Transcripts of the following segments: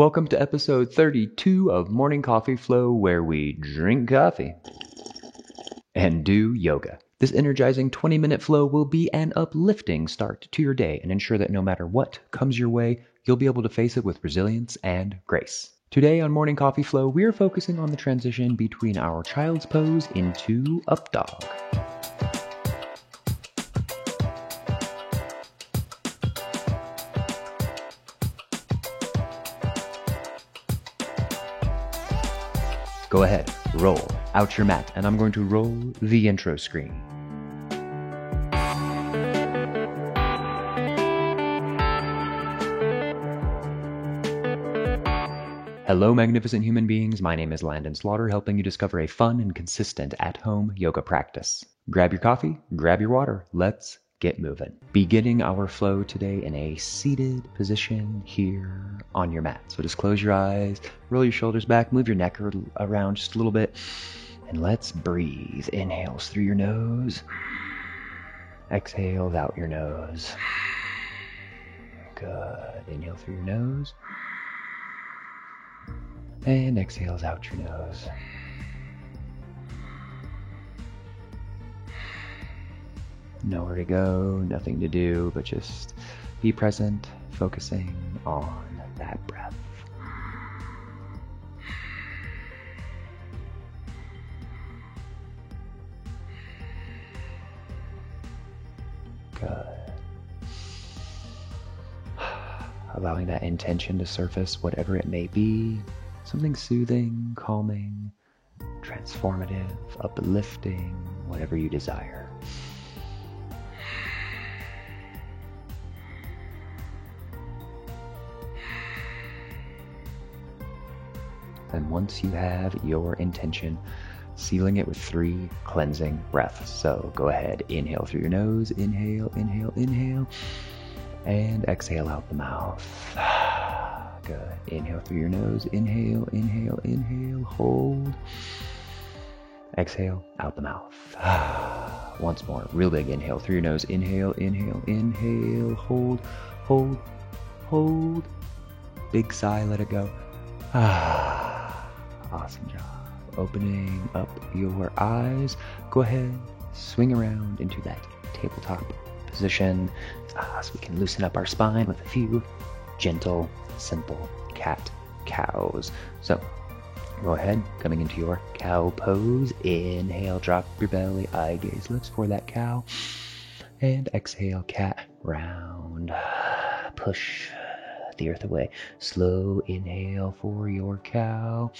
Welcome to episode 32 of Morning Coffee Flow, where we drink coffee and do yoga. This energizing 20-minute flow will be an uplifting start to your day and ensure that no matter what comes your way, you'll be able to face it with resilience and grace. Today on Morning Coffee Flow, we are focusing on the transition between our child's pose into up dog. Go ahead, roll out your mat, and I'm going to roll the intro screen. Hello, magnificent human beings. My name is Landon Slaughter, helping you discover a fun and consistent at-home yoga practice. Grab your coffee, grab your water. Let's get moving. Beginning our flow today in a seated position here on your mat. So just close your eyes, roll your shoulders back, move your neck around just a little bit, and let's breathe. Inhales through your nose, exhales out your nose. Good. Inhale through your nose, and exhales out your nose. Nowhere to go, nothing to do, but just be present, focusing on that breath. Good. Allowing that intention to surface, whatever it may be, something soothing, calming, transformative, uplifting, whatever you desire. And once you have your intention, sealing it with 3 cleansing breaths. So go ahead, inhale through your nose, inhale, inhale, inhale, and exhale out the mouth. Good. Inhale through your nose, inhale, inhale, inhale, hold. Exhale out the mouth. Once more, real big inhale through your nose, inhale, inhale, inhale, hold, hold, hold. Big sigh, let it go. Awesome job. Opening up your eyes. Go ahead, swing around into that tabletop position so we can loosen up our spine with a few gentle, simple cat-cows. So go ahead, coming into your cow pose. Inhale, drop your belly, eye gaze lifts for that cow. And exhale, cat round. Push the earth away. Slow inhale for your cow.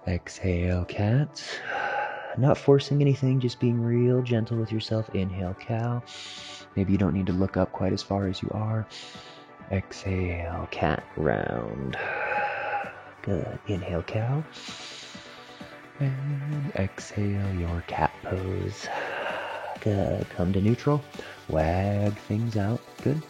Exhale, cat. Not forcing anything, just being real gentle with yourself. Inhale, cow. Maybe you don't need to look up quite as far as you are. Exhale, cat round. Good. Inhale, cow. And exhale your cat pose. Good. Come to neutral. Wag things out. Good.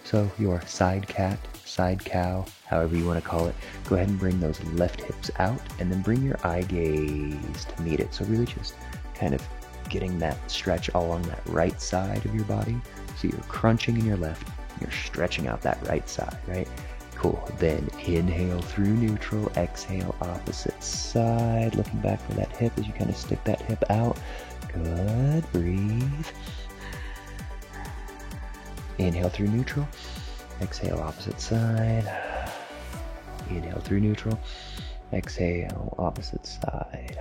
So your side cat, side cow, however you want to call it, go ahead and bring those left hips out and then bring your eye gaze to meet it. So really just kind of getting that stretch all along that right side of your body. So you're crunching in your left, you're stretching out that right side, right? Cool. Then inhale through neutral, exhale opposite side, looking back for that hip as you kind of stick that hip out. Good. Breathe. Inhale through neutral, exhale opposite side. Inhale through neutral, exhale opposite side.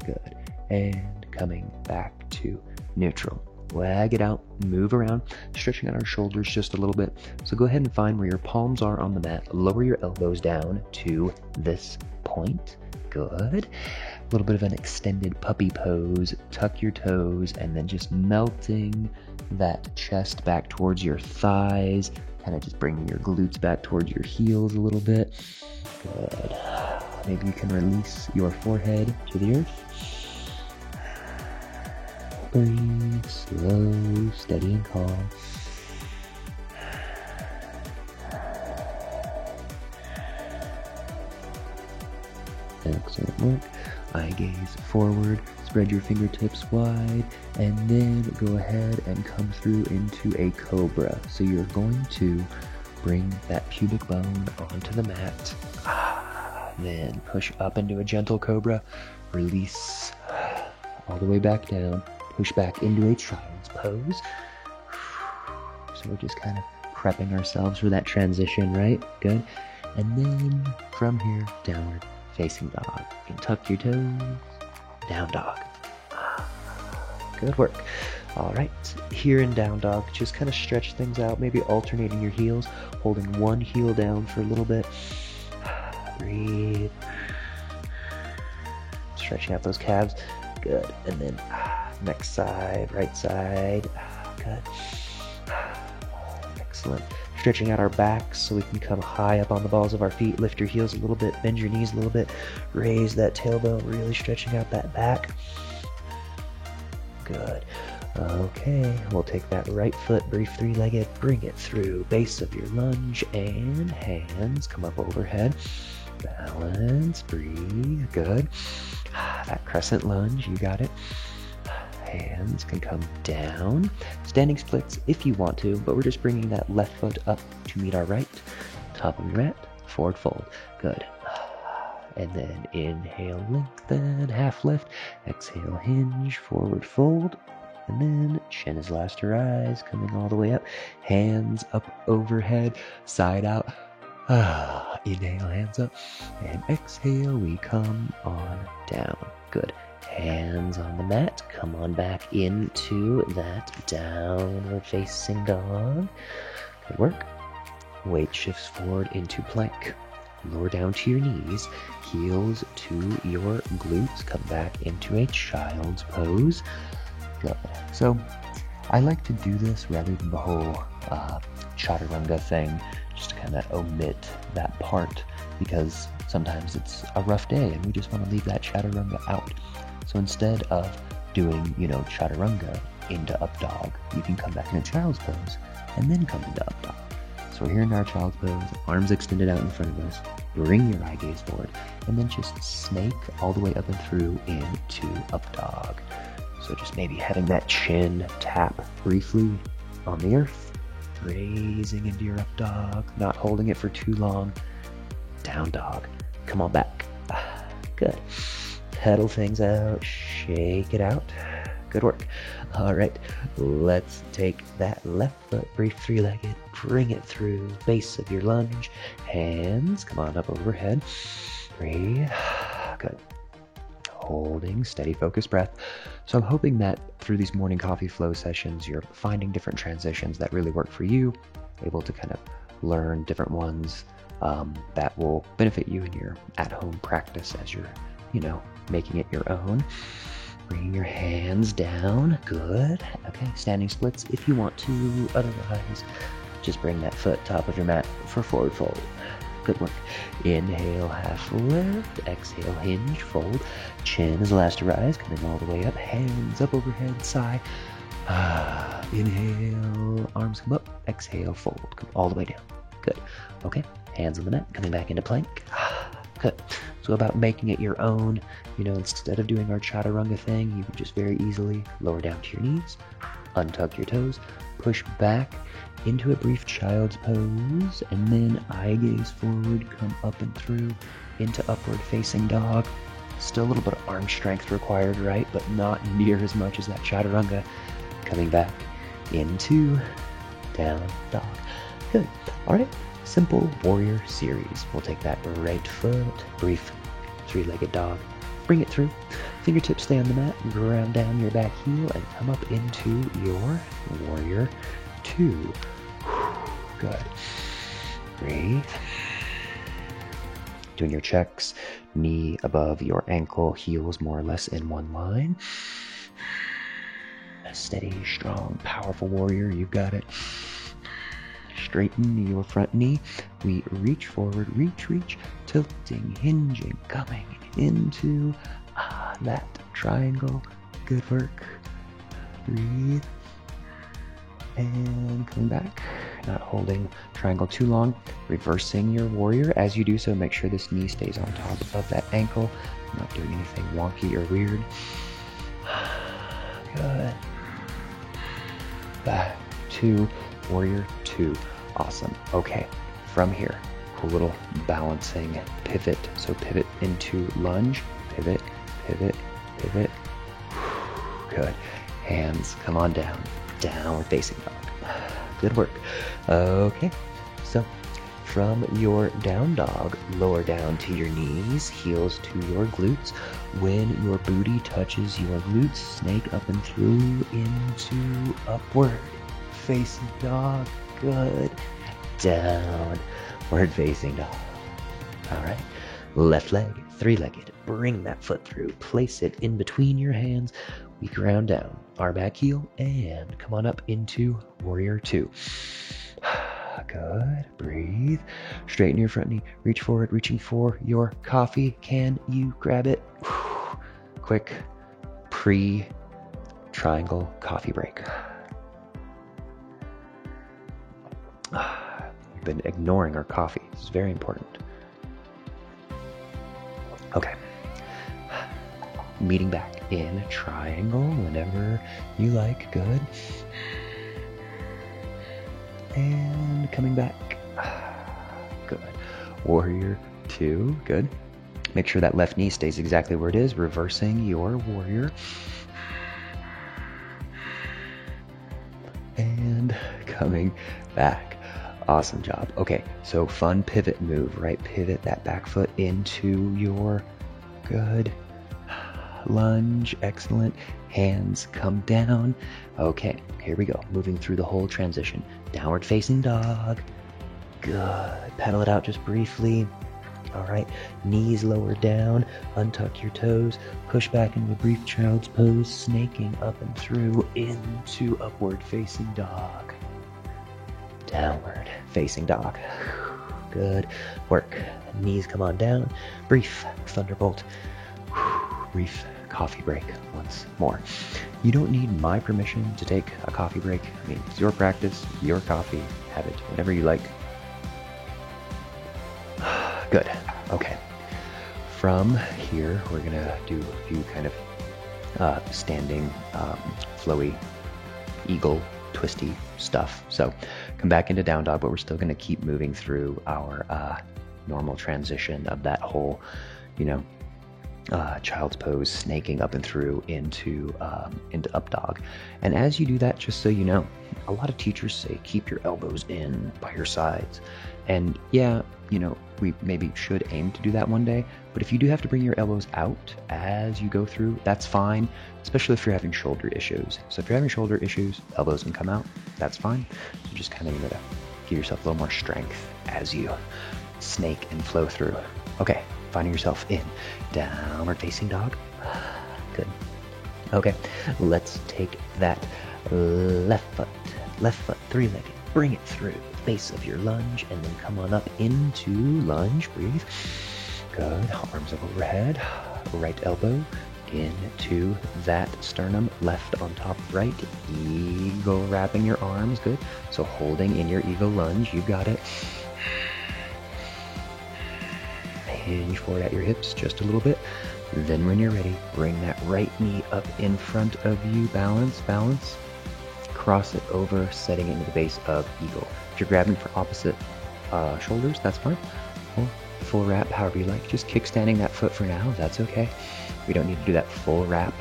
Good. And coming back to neutral. Wag it out, move around, stretching out our shoulders just a little bit. So go ahead and find where your palms are on the mat. Lower your elbows down to this point. Good. A little bit of an extended puppy pose. Tuck your toes and then just melting that chest back towards your thighs. Kind of just bringing your glutes back towards your heels a little bit. Good. Maybe you can release your forehead to the earth. Breathe slow, steady and calm. Excellent work. Eye gaze forward, spread your fingertips wide, and then go ahead and come through into a cobra. So you're going to bring that pubic bone onto the mat. Then push up into a gentle cobra, release all the way back down, push back into a child's pose. So we're just kind of prepping ourselves for that transition, right? Good. And then from here, downward facing dog. You can tuck your toes, down dog. Good work. All right, here in down dog, just kind of stretch things out, maybe alternating your heels, holding one heel down for a little bit. Breathe. Stretching out those calves. Good. And then next side, right side. Good. Excellent. Stretching out our backs so we can come high up on the balls of our feet. Lift your heels a little bit, bend your knees a little bit, raise that tailbone, really stretching out that back. Good. Okay, we'll take that right foot, brief three-legged, bring it through base of your lunge, and hands come up overhead. Balance, breathe, good. That crescent lunge, you got it. Hands can come down. Standing splits if you want to, but we're just bringing that left foot up to meet our right. Top of your mat, forward fold, good. And then inhale, lengthen, half lift. Exhale, hinge, forward fold. And then chin is last to rise, coming all the way up. Hands up overhead, side out. Inhale, hands up. And exhale, we come on down. Good. Hands on the mat. Come on back into that downward facing dog. Good work. Weight shifts forward into plank. Lower down to your knees. Heels to your glutes. Come back into a child's pose. Good. So I like to do this rather than the whole chaturanga thing, just to kind of omit that part, because sometimes it's a rough day and we just want to leave that chaturanga out. So instead of doing, chaturanga into up dog, you can come back in a child's pose and then come into up dog. So we're here in our child's pose, arms extended out in front of us, bring your eye gaze forward, and then just snake all the way up and through into up dog. So just maybe having that chin tap briefly on the earth, raising into your up dog, not holding it for too long, down dog. Come on back. Good. Pedal things out, shake it out. Good work. All right, let's take that left foot, brief three-legged, bring it through base of your lunge. Hands, come on up overhead. Breathe. Good. Holding, steady, focused breath. So I'm hoping that through these morning coffee flow sessions, you're finding different transitions that really work for you, able to kind of learn different ones that will benefit you in your at-home practice as you're, making it your own. Bring your hands down. Good. Okay, standing splits if you want to. Otherwise, just bring that foot top of your mat for forward fold. Good work. Inhale, half lift. Exhale, hinge, fold. Chin is last to rise, coming all the way up. Hands up overhead, sigh. Inhale, arms come up. Exhale, fold. Come all the way down. Good. Okay, hands on the mat, coming back into plank. Good. So about making it your own, instead of doing our chaturanga thing, you can just very easily lower down to your knees, untuck your toes, push back into a brief child's pose, and then eye gaze forward, come up and through into upward facing dog. Still a little bit of arm strength required, right? But not near as much as that chaturanga. Coming back into down dog. Good. All right. Simple warrior series. We'll take that right foot, brief three-legged dog, bring it through. Fingertips stay on the mat, ground down your back heel, and come up into your warrior 2. Good. Breathe. Doing your checks, knee above your ankle, heels more or less in one line. A steady, strong, powerful warrior. You've got it. Straighten your front knee. We reach forward, reach, tilting, hinging, coming into that triangle. Good work. Breathe. And coming back. Not holding triangle too long. Reversing your warrior. As you do so, make sure this knee stays on top of that ankle. Not doing anything wonky or weird. Good. Back to warrior 2. Awesome. Okay, from here, cool little balancing pivot. So pivot into lunge, pivot, pivot, pivot. Good. Hands come on down. Downward facing dog. Good work. Okay, so from your down dog, lower down to your knees, heels to your glutes. When your booty touches your glutes, snake up and through into upward facing dog. Good. Downward facing dog. All right. Left leg, three-legged. Bring that foot through. Place it in between your hands. We ground down. Our back heel and come on up into warrior two. Good. Breathe. Straighten your front knee. Reach forward, reaching for your coffee. Can you grab it? Quick pre-triangle coffee break. We've been ignoring our coffee. This is very important. Okay. Meeting back in triangle whenever you like. Good. And coming back. Good. Warrior two. Good. Make sure that left knee stays exactly where it is. Reversing your warrior. And coming back. Awesome job. Okay, so fun pivot move, right? Pivot that back foot into your good lunge. Excellent. Hands come down. Okay, here we go. Moving through the whole transition. Downward facing dog. Good. Pedal it out just briefly. All right, knees lower down. Untuck your toes. Push back into a brief child's pose. Snaking up and through into upward facing dog. Downward facing dog. Good work. Knees come on down. Brief thunderbolt. Brief coffee break once more. You don't need my permission to take a coffee break. I mean, it's your practice, your coffee. Have it whenever you like. Good. Okay. From here, we're gonna do a few kind of standing, flowy, eagle, twisty stuff. So come back into down dog, but we're still gonna keep moving through our normal transition of that whole, child's pose, snaking up and through into up dog. And as you do that, just so you know, a lot of teachers say keep your elbows in by your sides. And yeah, we maybe should aim to do that one day, but if you do have to bring your elbows out as you go through, that's fine, especially if you're having shoulder issues. So if you're having shoulder issues, elbows can come out, that's fine. So just kind of give yourself a little more strength as you snake and flow through. Okay, finding yourself in downward facing dog. Good. Okay, let's take that left foot, three-legged. Bring it through the base of your lunge and then come on up into lunge. Breathe. Good. Arms up overhead. Right elbow into that sternum. Left on top of right. Eagle wrapping your arms. Good. So holding in your eagle lunge. You got it. Hinge forward at your hips just a little bit. Then when you're ready, bring that right knee up in front of you. Balance, balance. Cross it over, setting it into the base of eagle. If you're grabbing for opposite shoulders, that's fine. Or full wrap, however you like. Just kickstanding that foot for now, that's okay. We don't need to do that full wrap.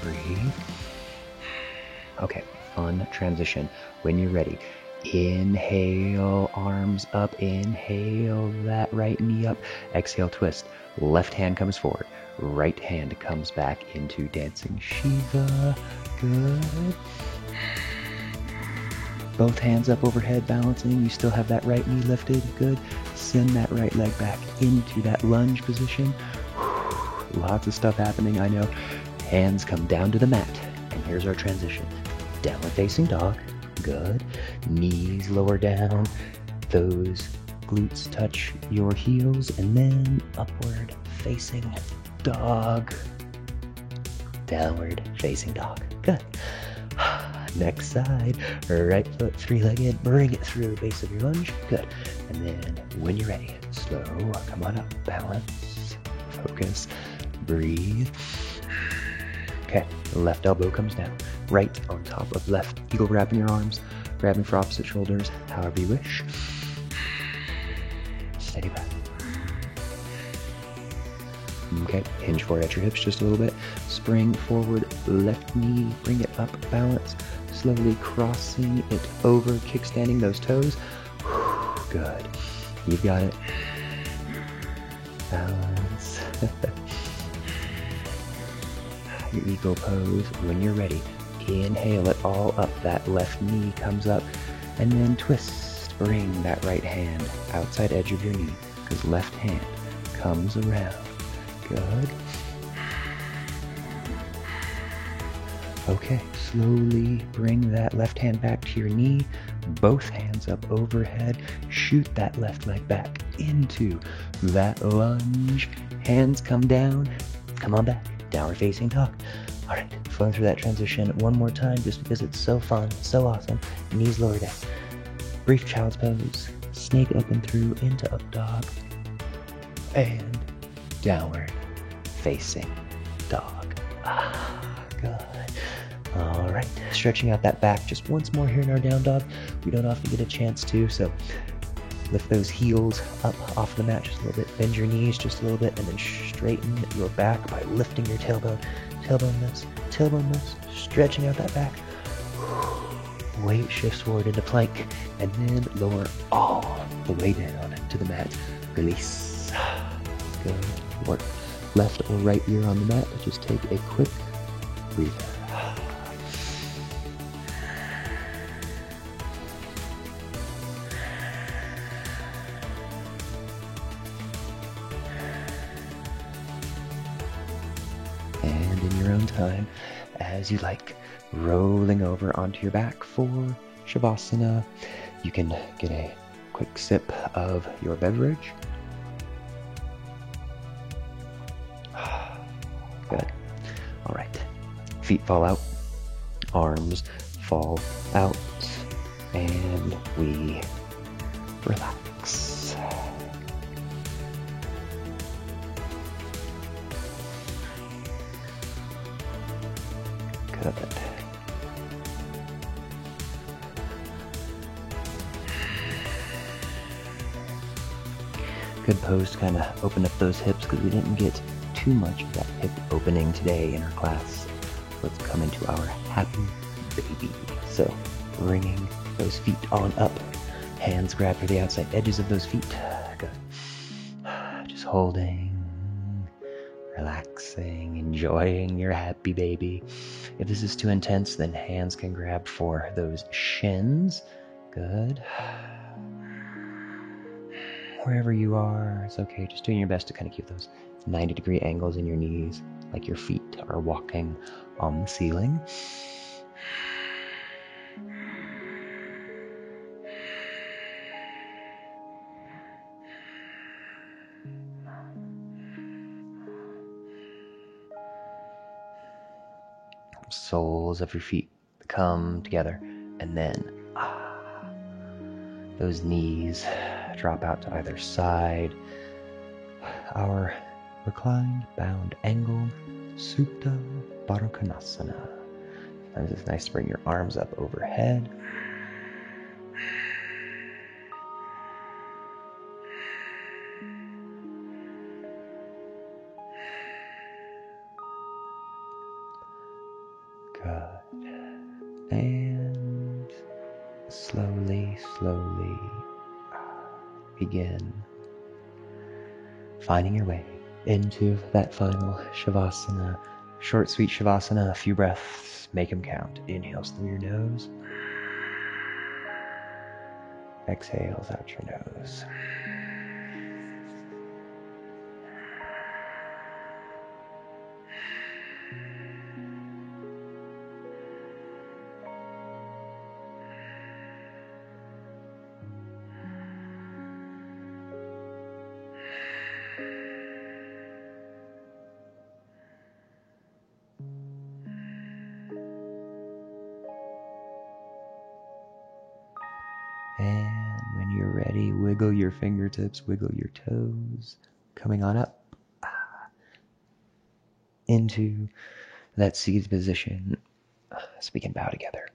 Breathe. Okay, fun transition. When you're ready, inhale, arms up, inhale that right knee up. Exhale, twist. Left hand comes forward. Right hand comes back into dancing Shiva. Good. Both hands up overhead, balancing. You still have that right knee lifted. Good. Send that right leg back into that lunge position. Lots of stuff happening, I know. Hands come down to the mat. And here's our transition. Downward facing dog. Good. Knees lower down. Those glutes touch your heels. And then upward facing dog. Downward facing dog. Good. Next side, right foot three-legged, bring it through base of your lunge. Good. And then when you're ready, slow, come on up, balance, focus, breathe. Okay, left elbow comes down, right on top of left, eagle wrapping your arms, Grabbing for opposite shoulders, however you wish. Steady breath. Okay, hinge forward at your hips just a little bit. Spring forward, left knee, bring it up, balance. Slowly crossing it over, kickstanding those toes. Good. You've got it. Balance. Your eagle pose. When you're ready, inhale it all up. That left knee comes up. And then twist. Bring that right hand outside edge of your knee, because left hand comes around. Good. Okay, slowly bring that left hand back to your knee, both hands up overhead, shoot that left leg back into that lunge, hands come down, come on back, downward facing dog. All right, flowing through that transition one more time just because it's so fun, so awesome. Knees lower down. Brief child's pose, snake open through into up dog, and downward facing dog. Good. All right, stretching out that back just once more here in our down dog. We don't often get a chance to, so lift those heels up off the mat just a little bit, bend your knees just a little bit, and then straighten your back by lifting your tailbone. Tailbone lifts, stretching out that back. Weight shifts forward into plank, and then lower all the way down to the mat. Release. Good work. Left or right ear on the mat, but just take a quick breather. And in your own time, as you like, rolling over onto your back for Shavasana. You can get a quick sip of your beverage. Good. All right. Feet fall out, arms fall out, and we relax. Good. Good pose to kind of open up those hips because we didn't get too much of that hip opening today in our class. Let's come into our happy baby. So bringing those feet on up, hands grab for the outside edges of those feet. Good. Just holding, relaxing, enjoying your happy baby. If this is too intense, then hands can grab for those shins. Good. Wherever you are, it's okay. Just doing your best to kind of keep those 90-degree angles in your knees, like your feet are walking on the ceiling. Soles of your feet come together, and then those knees drop out to either side. Our reclined bound angle, Supta Baddha Konasana. Sometimes it's nice to bring your arms up overhead. Good. And slowly begin finding your way into that final Shavasana. Short, sweet Shavasana, a few breaths, make them count. Inhales through your nose. Exhales out your nose. And when you're ready, wiggle your fingertips, wiggle your toes, coming on up into that seated position so we can bow together.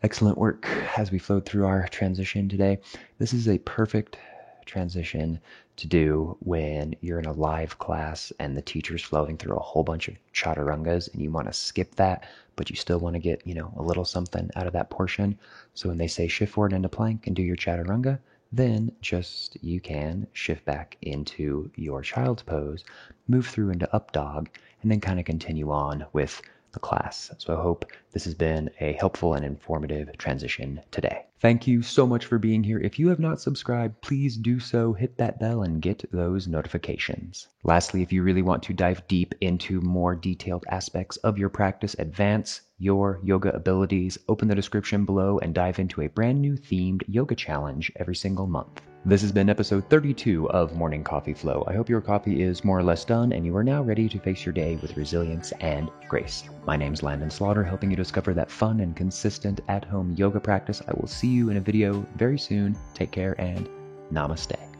Excellent work as we flowed through our transition today. This is a perfect transition to do when you're in a live class and the teacher's flowing through a whole bunch of chaturangas and you want to skip that, but you still want to get, a little something out of that portion. So when they say shift forward into plank and do your chaturanga, then you can shift back into your child's pose, move through into up dog, and then kind of continue on with the class. So I hope this has been a helpful and informative transition today. Thank you so much for being here. If you have not subscribed, please do so. Hit that bell and get those notifications. Lastly, if you really want to dive deep into more detailed aspects of your practice, advance your yoga abilities, open the description below and dive into a brand new themed yoga challenge every single month. This has been episode 32 of Morning Coffee Flow. I hope your coffee is more or less done and you are now ready to face your day with resilience and grace. My name's Landon Slaughter, helping you discover that fun and consistent at-home yoga practice. I will see you in a video very soon. Take care and namaste.